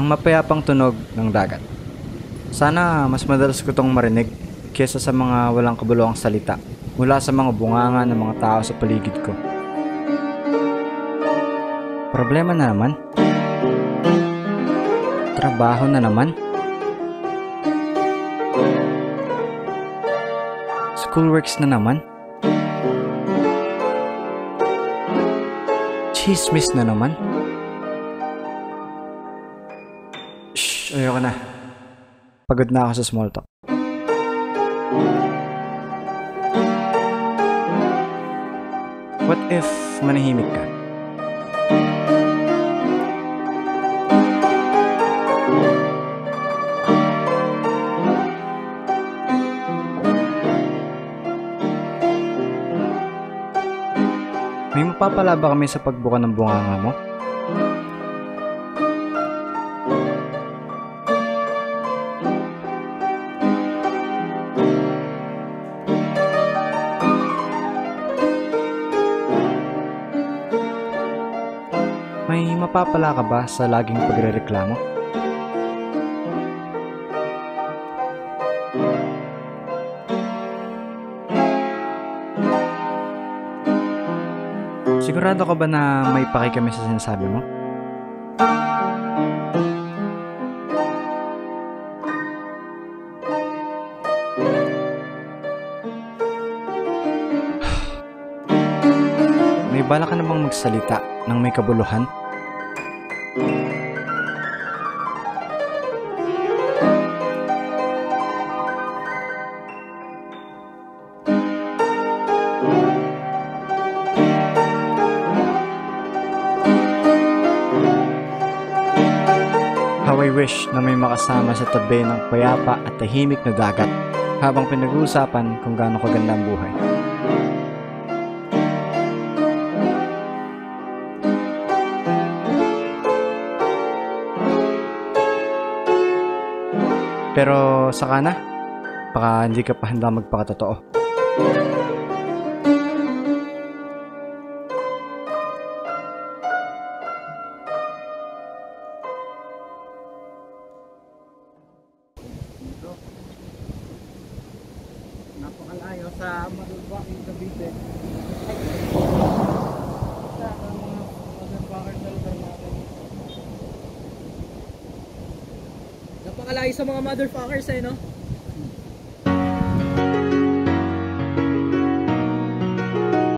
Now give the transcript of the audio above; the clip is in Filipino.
ang mapayapang tunog ng dagat. Sana mas madalas ko tong marinig kesa sa mga walang kabuluhang salita mula sa mga bunganga ng mga tao sa paligid ko. Problema na naman? Trabaho na naman? Schoolworks na naman? Chismis na naman? Shh, ayoko na. Pagod na ako sa small talk. What if manahimik ka? May mapapala ba kami sa pagbuka ng bunganga mo? May mapapala ka ba sa laging pagrereklamo? Sigurado ka ba na may paki kami sa sinasabi mo? May bala ka na bang magsalita ng may kabuluhan? How I wish na may makasama sa tabi ng payapa at tahimik na dagat habang pinag-uusapan kung gaano kaganda ang buhay. Pero saka na, baka hindi ka pa handa magpakatotoo. Napakalayo sa Madulbaking Cavite. Sa mga motherfucker sa lugar natin. Napakalayo sa mga motherfuckers no?